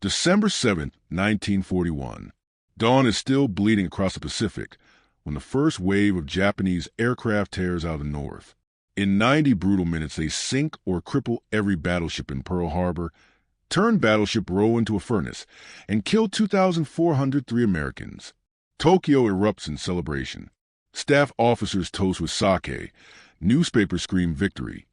December 7, 1941. Dawn is still bleeding across the Pacific when the first wave of Japanese aircraft tears out of the north. In 90 brutal minutes, they sink or cripple every battleship in Pearl Harbor, turn Battleship Row into a furnace, and kill 2,403 Americans. Tokyo erupts in celebration. Staff officers toast with sake. Newspapers scream victory.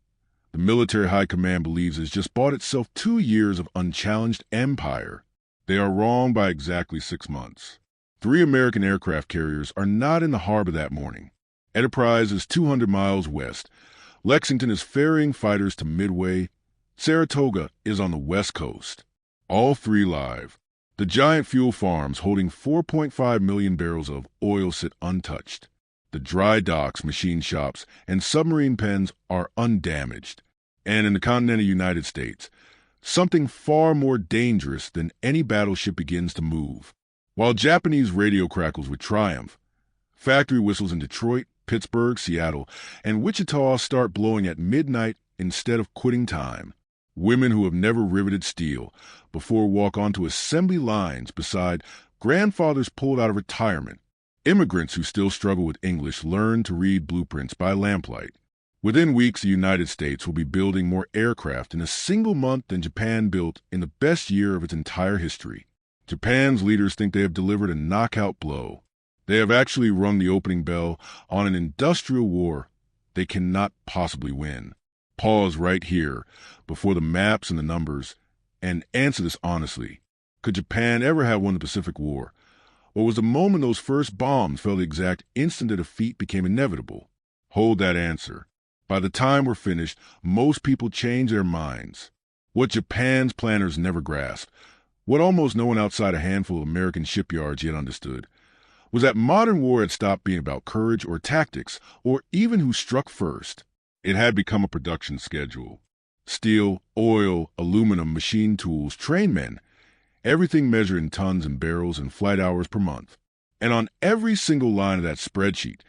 The military high command believes it's just bought itself 2 years of unchallenged empire. They are wrong by exactly 6 months. 3 American aircraft carriers are not in the harbor that morning. Enterprise is 200 miles west. Lexington is ferrying fighters to Midway. Saratoga is on the west coast. All 3 live. The giant fuel farms holding 4.5 million barrels of oil sit untouched. The dry docks, machine shops, and submarine pens are undamaged. And in the continental United States, something far more dangerous than any battleship begins to move. While Japanese radio crackles with triumph, factory whistles in Detroit, Pittsburgh, Seattle, and Wichita start blowing at midnight instead of quitting time. Women who have never riveted steel before walk onto assembly lines beside grandfathers pulled out of retirement. Immigrants who still struggle with English learn to read blueprints by lamplight. Within weeks, the United States will be building more aircraft in a single month than Japan built in the best year of its entire history. Japan's leaders think they have delivered a knockout blow. They have actually rung the opening bell on an industrial war they cannot possibly win. Pause right here before the maps and the numbers and answer this honestly. Could Japan ever have won the Pacific War? Or was the moment those first bombs fell the exact instant that defeat became inevitable? Hold that answer. By the time we're finished, most people change their minds. What Japan's planners never grasped, what almost no one outside a handful of American shipyards yet understood, was that modern war had stopped being about courage or tactics, or even who struck first. It had become a production schedule. Steel, oil, aluminum, machine tools, train men, everything measured in tons and barrels and flight hours per month. And on every single line of that spreadsheet,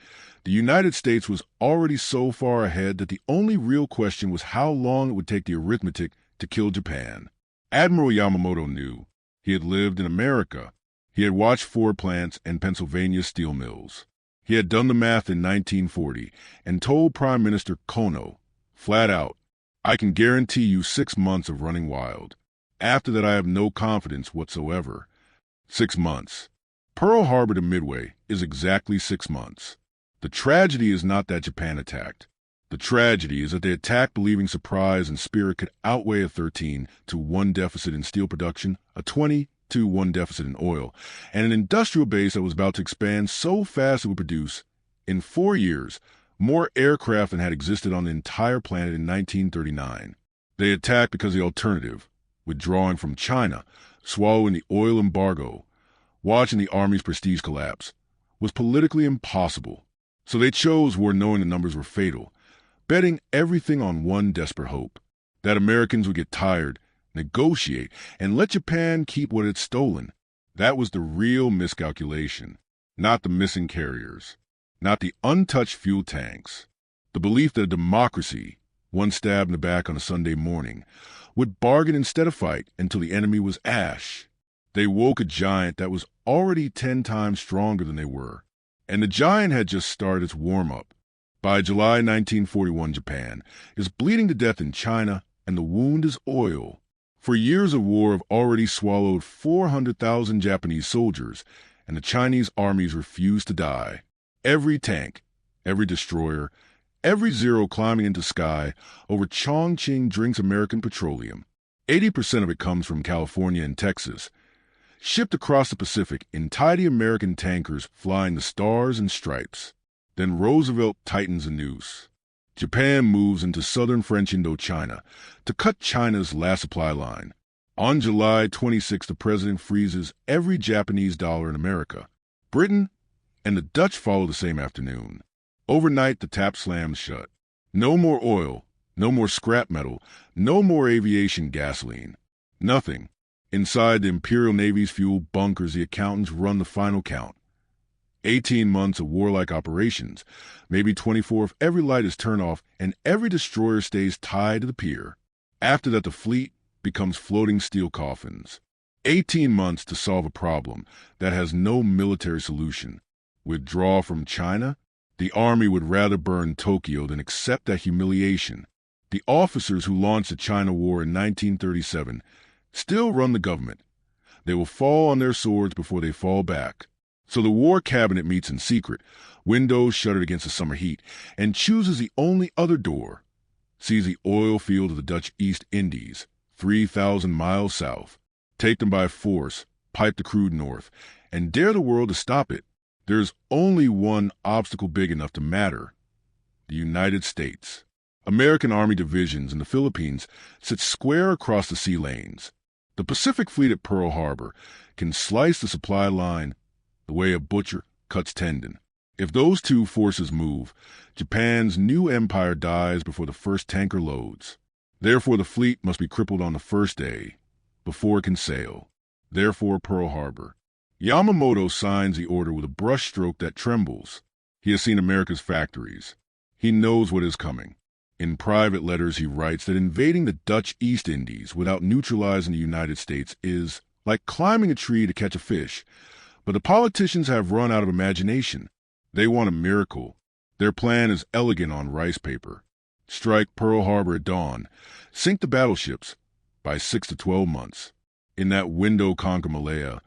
the United States was already so far ahead that the only real question was how long it would take the arithmetic to kill Japan. Admiral Yamamoto knew. He had lived in America. He had watched Ford plants and Pennsylvania steel mills. He had done the math in 1940 and told Prime Minister Kono, flat out, "I can guarantee you 6 months of running wild. After that, I have no confidence whatsoever." 6 months. Pearl Harbor to Midway is exactly 6 months. The tragedy is not that Japan attacked. The tragedy is that they attacked believing surprise and spirit could outweigh a 13-1 deficit in steel production, a 20-1 deficit in oil, and an industrial base that was about to expand so fast it would produce, in 4 years, more aircraft than had existed on the entire planet in 1939. They attacked because the alternative, withdrawing from China, swallowing the oil embargo, watching the Army's prestige collapse, was politically impossible. So they chose war knowing the numbers were fatal, betting everything on one desperate hope, that Americans would get tired, negotiate, and let Japan keep what it had stolen. That was the real miscalculation, not the missing carriers, not the untouched fuel tanks. The belief that a democracy, one stab in the back on a Sunday morning, would bargain instead of fight until the enemy was ash. They woke a giant that was already 10 times stronger than they were. And the giant had just started its warm-up. By July 1941, Japan is bleeding to death in China, and the wound is oil. For years of war have already swallowed 400,000 Japanese soldiers, and the Chinese armies refuse to die. Every tank, every destroyer, every Zero climbing into sky over Chongqing drinks American petroleum. 80% of it comes from California and Texas. Shipped across the Pacific in tidy American tankers flying the stars and stripes. Then Roosevelt tightens a noose. Japan moves into southern French Indochina to cut China's last supply line. On July 26, the president freezes every Japanese dollar in America. Britain and the Dutch follow the same afternoon. Overnight, the tap slams shut. No more oil, no more scrap metal, no more aviation gasoline. Nothing. Inside the Imperial Navy's fuel bunkers, the accountants run the final count. 18 months of warlike operations, maybe 24 if every light is turned off and every destroyer stays tied to the pier. After that, the fleet becomes floating steel coffins. 18 months to solve a problem that has no military solution. Withdraw from China? The army would rather burn Tokyo than accept that humiliation. The officers who launched the China War in 1937 still run the government. They will fall on their swords before they fall back. So the war cabinet meets in secret, windows shuttered against the summer heat, and chooses the only other door. Sees the oil field of the Dutch East Indies, 3,000 miles south. Take them by force, pipe the crude north, and dare the world to stop it. There's only one obstacle big enough to matter: the United States. American Army divisions in the Philippines sit square across the sea lanes. The Pacific Fleet at Pearl Harbor can slice the supply line the way a butcher cuts tendon. If those two forces move, Japan's new empire dies before the first tanker loads. Therefore, the fleet must be crippled on the first day, before it can sail. Therefore, Pearl Harbor. Yamamoto signs the order with a brushstroke that trembles. He has seen America's factories. He knows what is coming. In private letters, he writes that invading the Dutch East Indies without neutralizing the United States is like climbing a tree to catch a fish. But the politicians have run out of imagination. They want a miracle. Their plan is elegant on rice paper. Strike Pearl Harbor at dawn. Sink the battleships by 6 to 12 months. In that window conquer Malaya,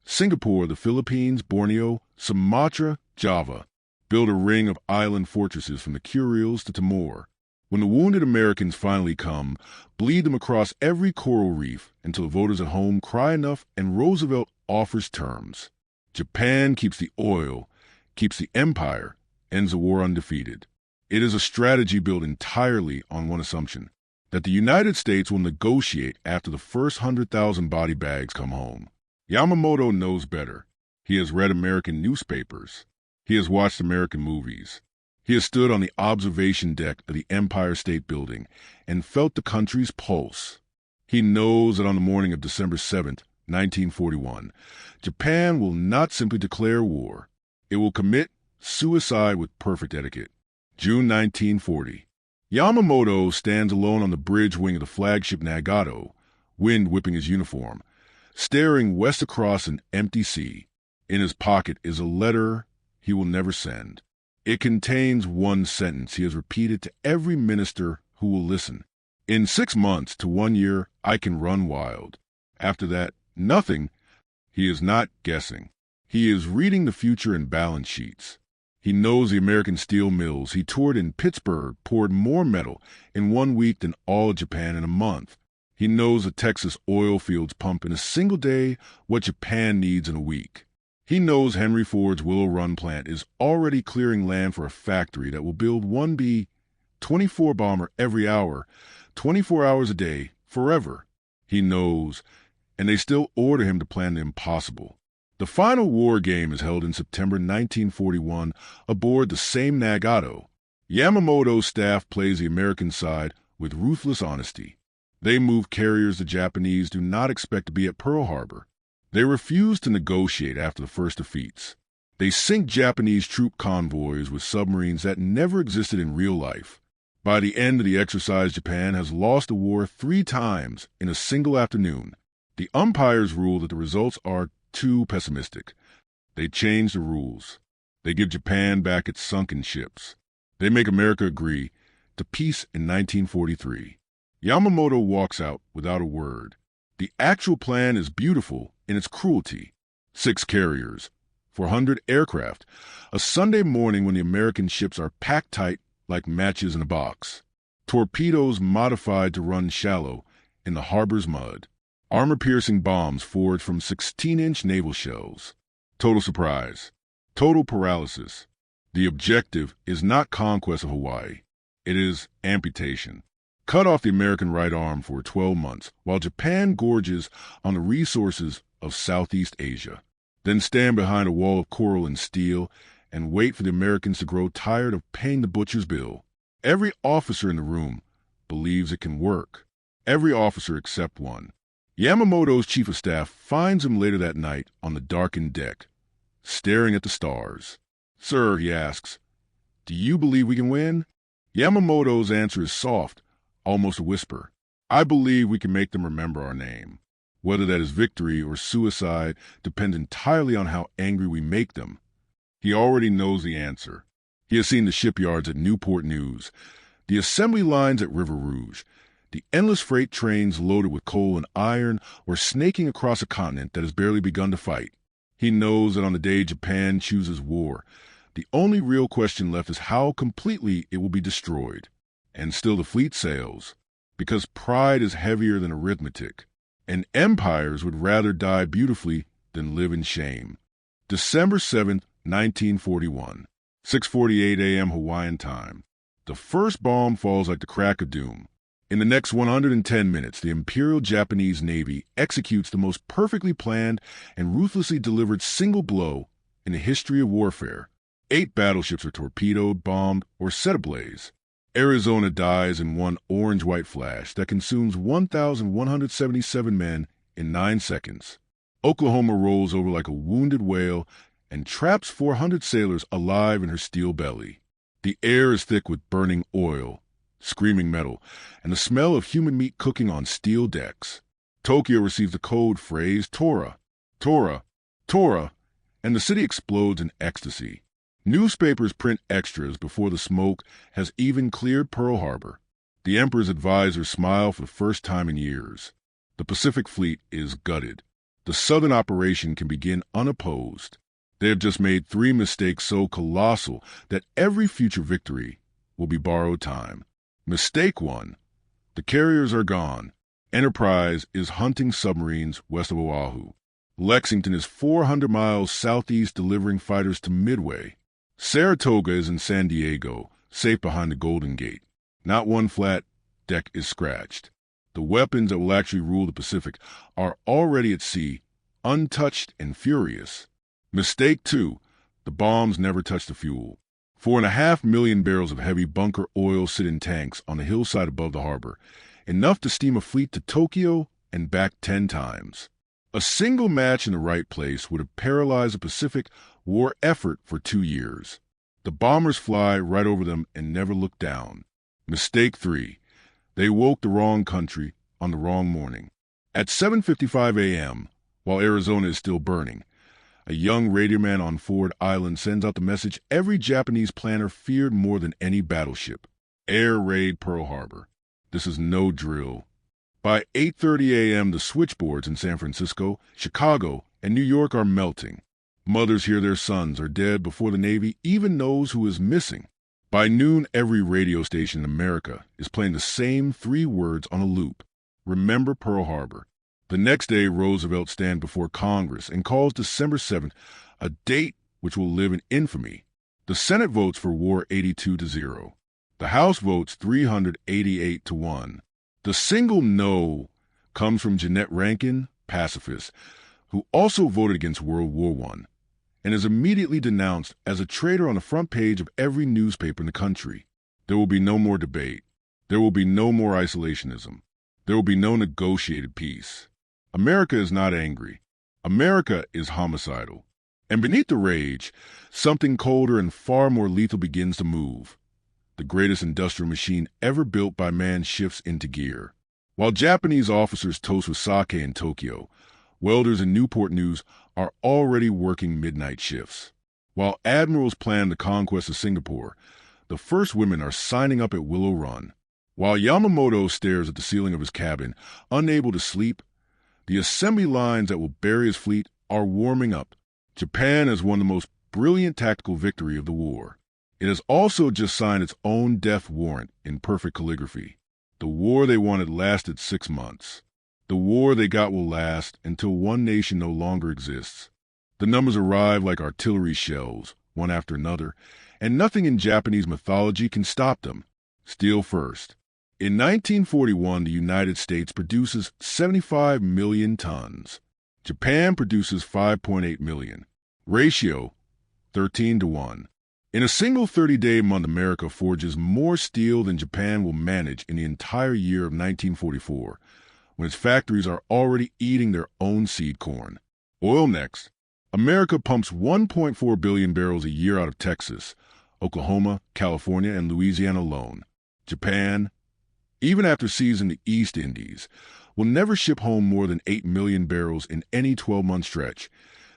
Singapore, the Philippines, Borneo, Sumatra, Java. Build a ring of island fortresses from the Kuriles to Timor. When the wounded Americans finally come, bleed them across every coral reef until the voters at home cry enough and Roosevelt offers terms. Japan keeps the oil, keeps the empire, ends the war undefeated. It is a strategy built entirely on one assumption: that the United States will negotiate after the first 100,000 body bags come home. Yamamoto knows better. He has read American newspapers. He has watched American movies. He has stood on the observation deck of the Empire State Building and felt the country's pulse. He knows that on the morning of December 7th, 1941, Japan will not simply declare war. It will commit suicide with perfect etiquette. June 1940. Yamamoto stands alone on the bridge wing of the flagship Nagato, wind whipping his uniform, staring west across an empty sea. In his pocket is a letter he will never send. It contains one sentence he has repeated to every minister who will listen. In 6 months to 1 year, I can run wild. After that, nothing. He is not guessing. He is reading the future in balance sheets. He knows the American steel mills he toured in Pittsburgh poured more metal in 1 week than all of Japan in a month. He knows the Texas oil fields pump in a single day what Japan needs in a week. He knows Henry Ford's Willow Run plant is already clearing land for a factory that will build one B-24 bomber every hour, 24 hours a day, forever. He knows, and they still order him to plan the impossible. The final war game is held in September 1941 aboard the same Nagato. Yamamoto's staff plays the American side with ruthless honesty. They move carriers the Japanese do not expect to be at Pearl Harbor. They refuse to negotiate after the first defeats. They sink Japanese troop convoys with submarines that never existed in real life. By the end of the exercise, Japan has lost the war 3 times in a single afternoon. The umpires rule that the results are too pessimistic. They change the rules. They give Japan back its sunken ships. They make America agree to peace in 1943. Yamamoto walks out without a word. The actual plan is beautiful in its cruelty. 6 carriers, 400 aircraft, a Sunday morning when the American ships are packed tight like matches in a box. Torpedoes modified to run shallow in the harbor's mud. Armor-piercing bombs forged from 16-inch naval shells. Total surprise. Total paralysis. The objective is not conquest of Hawaii. It is amputation. Cut off the American right arm for 12 months while Japan gorges on the resources of Southeast Asia. Then stand behind a wall of coral and steel and wait for the Americans to grow tired of paying the butcher's bill. Every officer in the room believes it can work. Every officer except one. Yamamoto's chief of staff finds him later that night on the darkened deck, staring at the stars. "Sir," he asks, "do you believe we can win?" Yamamoto's answer is soft, almost a whisper. "I believe we can make them remember our name. Whether that is victory or suicide depends entirely on how angry we make them. He already knows the answer. He has seen the shipyards at Newport News, the assembly lines at River Rouge, the endless freight trains loaded with coal and iron or snaking across a continent that has barely begun to fight. He knows that on the day Japan chooses war, the only real question left is how completely it will be destroyed. And still the fleet sails, because pride is heavier than arithmetic, and empires would rather die beautifully than live in shame. December 7th, 1941, 6:48 a.m. Hawaiian time. The first bomb falls like the crack of doom. In the next 110 minutes, the Imperial Japanese Navy executes the most perfectly planned and ruthlessly delivered single blow in the history of warfare. 8 battleships are torpedoed, bombed, or set ablaze. Arizona dies in one orange-white flash that consumes 1,177 men in 9 seconds. Oklahoma rolls over like a wounded whale and traps 400 sailors alive in her steel belly. The air is thick with burning oil, screaming metal, and the smell of human meat cooking on steel decks. Tokyo receives the code phrase Tora, Tora, Tora, and the city explodes in ecstasy. Newspapers print extras before the smoke has even cleared Pearl Harbor. The Emperor's advisors smile for the first time in years. The Pacific Fleet is gutted. The Southern operation can begin unopposed. They have just made 3 mistakes so colossal that every future victory will be borrowed time. Mistake 1. The carriers are gone. Enterprise is hunting submarines west of Oahu. Lexington is 400 miles southeast delivering fighters to Midway. Saratoga is in San Diego, safe behind the Golden Gate. Not one flat deck is scratched. The weapons that will actually rule the Pacific are already at sea, untouched and furious. Mistake 2. The bombs never touch the fuel. 4.5 million barrels of heavy bunker oil sit in tanks on the hillside above the harbor, enough to steam a fleet to Tokyo and back 10 times. A single match in the right place would have paralyzed the Pacific war effort for 2 years. The bombers fly right over them and never look down. Mistake 3. They woke the wrong country on the wrong morning. At 7:55 a.m., while Arizona is still burning, a young radioman on Ford Island sends out the message every Japanese planner feared more than any battleship: air raid Pearl Harbor. This is no drill. By 8:30 a.m., the switchboards in San Francisco, Chicago, and New York are melting. Mothers hear their sons are dead before the Navy even knows who is missing. By noon, every radio station in America is playing the same 3 words on a loop: remember Pearl Harbor. The next day, Roosevelt stands before Congress and calls December 7th a date which will live in infamy. The Senate votes for war 82-0. The House votes 388-1. The single no comes from Jeannette Rankin, pacifist, who also voted against World War I, and is immediately denounced as a traitor on the front page of every newspaper in the country. There will be no more debate. There will be no more isolationism. There will be no negotiated peace. America is not angry. America is homicidal. And beneath the rage, something colder and far more lethal begins to move. The greatest industrial machine ever built by man shifts into gear. While Japanese officers toast with sake in Tokyo, welders in Newport News are already working midnight shifts. While admirals plan the conquest of Singapore, the first women are signing up at Willow Run. While Yamamoto stares at the ceiling of his cabin, unable to sleep, the assembly lines that will bury his fleet are warming up. Japan has won the most brilliant tactical victory of the war. It has also just signed its own death warrant in perfect calligraphy. The war they wanted lasted 6 months. The war they got will last until one nation no longer exists. The numbers arrive like artillery shells, one after another, and nothing in Japanese mythology can stop them. Steel first. In 1941, the United States produces 75 million tons. Japan produces 5.8 million. Ratio, 13-1. In a single 30-day month, America forges more steel than Japan will manage in the entire year of 1944, when its factories are already eating their own seed corn. Oil next. America pumps 1.4 billion barrels a year out of Texas, Oklahoma, California, and Louisiana alone. Japan, even after seizing the East Indies, will never ship home more than 8 million barrels in any 12-month stretch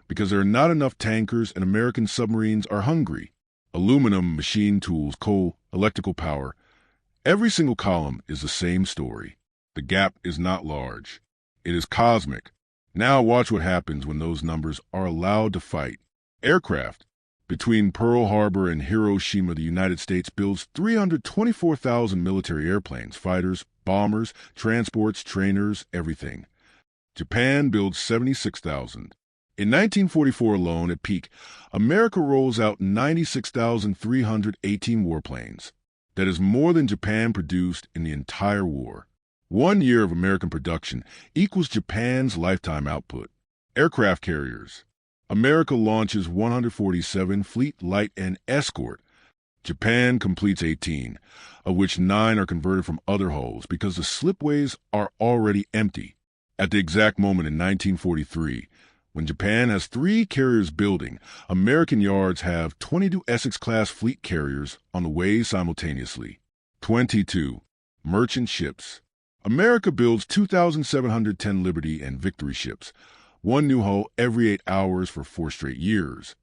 because there are not enough tankers and American submarines are hungry. Aluminum, machine tools, coal, electrical power. Every single column is the same story. The gap is not large. It is cosmic. Now watch what happens when those numbers are allowed to fight. Aircraft. Between Pearl Harbor and Hiroshima, the United States builds 324,000 military airplanes, fighters, bombers, transports, trainers, everything. Japan builds 76,000. In 1944 alone, at peak, America rolls out 96,318 warplanes. That is more than Japan produced in the entire war. 1 year of American production equals Japan's lifetime output. Aircraft carriers. America launches 147 fleet, light, and escort. Japan completes 18, of which 9 are converted from other hulls because the slipways are already empty. At the exact moment in 1943, when Japan has 3 carriers building, American yards have 22 Essex-class fleet carriers on the way simultaneously. 22. Merchant ships. America builds 2,710 Liberty and Victory ships, 1 new hull every 8 hours for 4 straight years.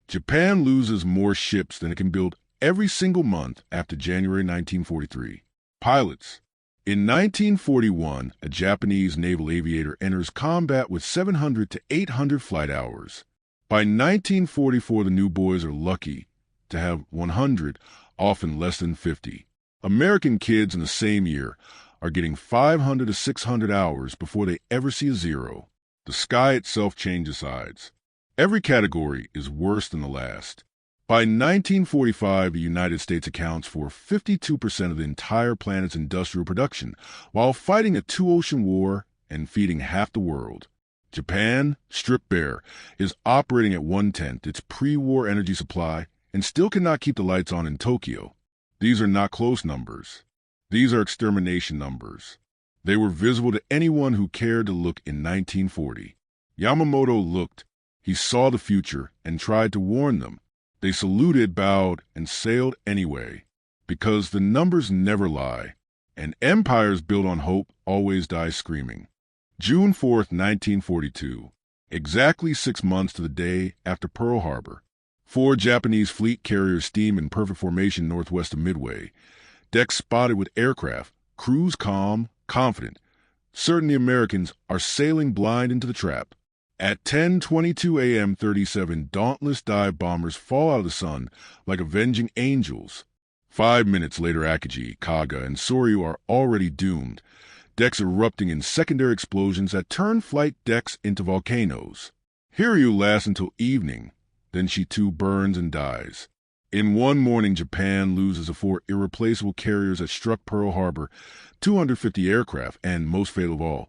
Japan loses more ships than it can build every single month after January 1943. Pilots. In 1941, a Japanese naval aviator enters combat with 700 to 800 flight hours. By 1944, the new boys are lucky to have 100, often less than 50. American kids in the same year are getting 500 to 600 hours before they ever see a zero. The sky itself changes sides. Every category is worse than the last. By 1945, the United States accounts for 52% of the entire planet's industrial production, while fighting a 2-ocean war and feeding half the world. Japan, stripped bare, is operating at 1/10 its pre-war energy supply and still cannot keep the lights on in Tokyo. These are not close numbers. These are extermination numbers. They were visible to anyone who cared to look in 1940. Yamamoto looked. He saw the future and tried to warn them. They saluted, bowed, and sailed anyway, because the numbers never lie, and empires built on hope always die screaming. June 4th, 1942, exactly 6 months to the day after Pearl Harbor. 4 Japanese fleet carriers steam in perfect formation northwest of Midway. Decks spotted with aircraft, crews calm, confident, certain the Americans are sailing blind into the trap. At 10:22 a.m., 37 dauntless dive bombers fall out of the sun like avenging angels. 5 minutes later, Akagi, Kaga, and Soryu are already doomed, decks erupting in secondary explosions that turn flight decks into volcanoes. Hiryu lasts until evening, then she too burns and dies. In one morning, Japan loses the 4 irreplaceable carriers that struck Pearl Harbor, 250 aircraft, and, most fatal of all,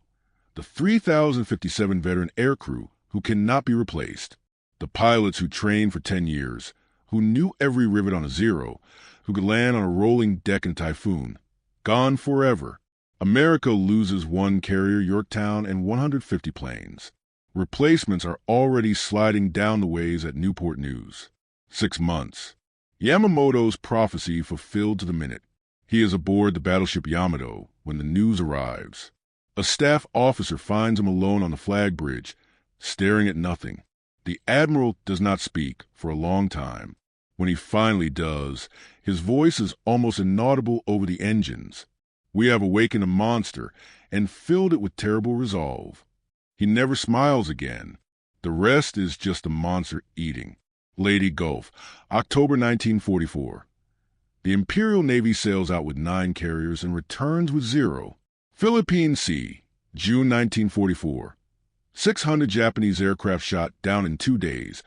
the 3,057 veteran aircrew who cannot be replaced. The pilots who trained for 10 years, who knew every rivet on a zero, who could land on a rolling deck in a typhoon. Gone forever. America loses 1 carrier, Yorktown, and 150 planes. Replacements are already sliding down the ways at Newport News. 6 months. Yamamoto's prophecy fulfilled to the minute. He is aboard the battleship Yamato when the news arrives. A staff officer finds him alone on the flag bridge, staring at nothing. The Admiral does not speak for a long time. When he finally does, his voice is almost inaudible over the engines. We have awakened a monster and filled it with terrible resolve. He never smiles again. The rest is just the monster eating. Lady Gulf, October 1944. The Imperial Navy sails out with 9 carriers and returns with 0. Philippine Sea, June 1944. 600 Japanese aircraft shot down in 2 days.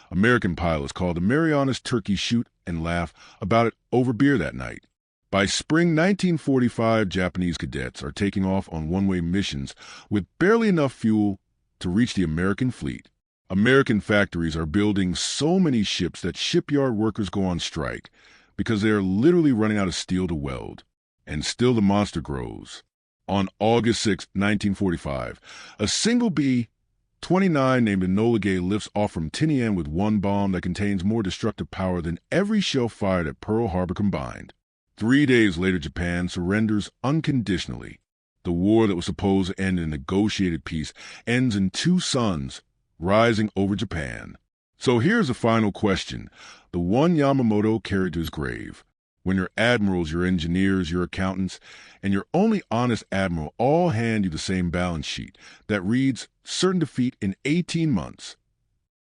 American pilots called the Marianas Turkey shoot and laugh about it over beer that night. By spring 1945, Japanese cadets are taking off on one-way missions with barely enough fuel to reach the American fleet. American factories are building so many ships that shipyard workers go on strike because they are literally running out of steel to weld. And still the monster grows. On August 6, 1945, a single B-29 named Enola Gay lifts off from Tinian with 1 bomb that contains more destructive power than every shell fired at Pearl Harbor combined. 3 days later, Japan surrenders unconditionally. The war that was supposed to end in a negotiated peace ends in two suns rising over Japan. So here's the final question, the one Yamamoto carried to his grave. When your admirals, your engineers, your accountants, and your only honest admiral all hand you the same balance sheet that reads certain defeat in 18 months.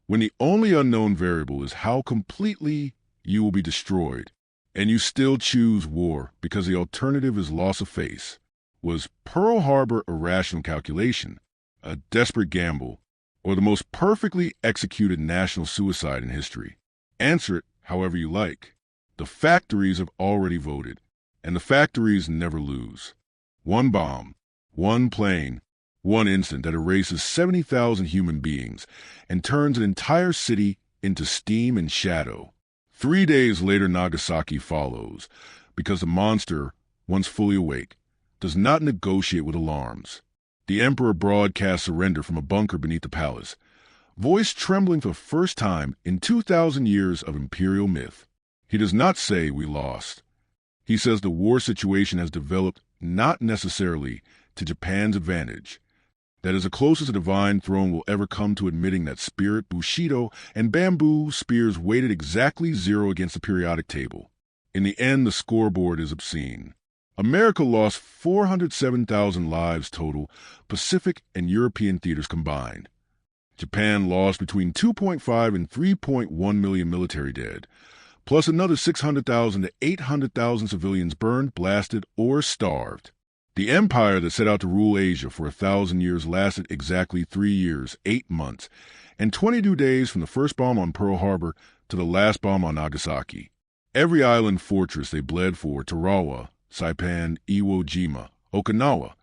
When the only unknown variable is how completely you will be destroyed, and you still choose war because the alternative is loss of face. Was Pearl Harbor a rational calculation, a desperate gamble, or the most perfectly executed national suicide in history? Answer it however you like. The factories have already voted, and the factories never lose. One bomb, one plane, one instant that erases 70,000 human beings and turns an entire city into steam and shadow. 3 days later, Nagasaki follows, because the monster, once fully awake, does not negotiate with alarms. The emperor broadcasts surrender from a bunker beneath the palace, voice trembling for the first time in 2,000 years of imperial myth. He does not say we lost. He says the war situation has developed not necessarily to Japan's advantage. That is the closest the divine throne will ever come to admitting that spirit, bushido, and bamboo spears weighted exactly 0 against the periodic table. In the end, the scoreboard is obscene. America lost 407,000 lives total, Pacific and European theaters combined. Japan lost between 2.5 and 3.1 million military dead, plus another 600,000 to 800,000 civilians burned, blasted, or starved. The empire that set out to rule Asia for 1,000 years lasted exactly 3 years, 8 months, and 22 days from the first bomb on Pearl Harbor to the last bomb on Nagasaki. Every island fortress they bled for, Tarawa, Saipan, Iwo Jima, Okinawa,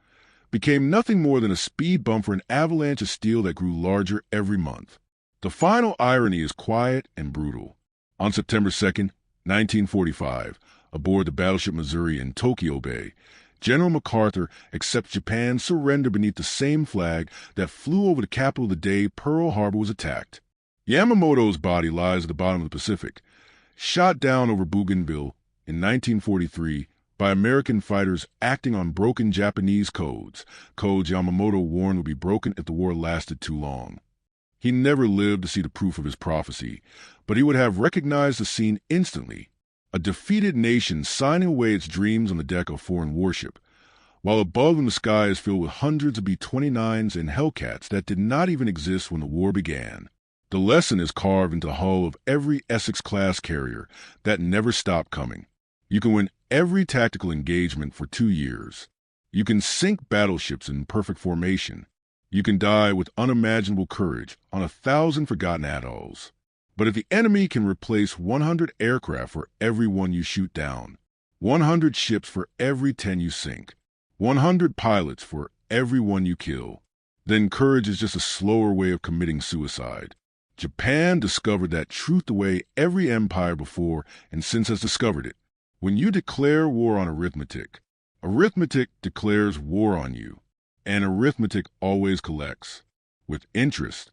became nothing more than a speed bump for an avalanche of steel that grew larger every month. The final irony is quiet and brutal. On September 2nd, 1945, aboard the battleship Missouri in Tokyo Bay, General MacArthur accepts Japan's surrender beneath the same flag that flew over the capital the day Pearl Harbor was attacked. Yamamoto's body lies at the bottom of the Pacific, shot down over Bougainville in 1943 by American fighters acting on broken Japanese codes Yamamoto warned would be broken if the war lasted too long. He never lived to see the proof of his prophecy, but he would have recognized the scene instantly. A defeated nation signing away its dreams on the deck of foreign warship, while above them the sky is filled with hundreds of B-29s and Hellcats that did not even exist when the war began. The lesson is carved into the hull of every Essex-class carrier that never stopped coming. You can win every tactical engagement for 2 years. You can sink battleships in perfect formation. You can die with unimaginable courage on 1,000 forgotten atolls. But if the enemy can replace 100 aircraft for every one you shoot down, 100 ships for every 10 you sink, 100 pilots for every one you kill, then courage is just a slower way of committing suicide. Japan discovered that truth the way every empire before and since has discovered it. When you declare war on arithmetic, arithmetic declares war on you, and arithmetic always collects, with interest,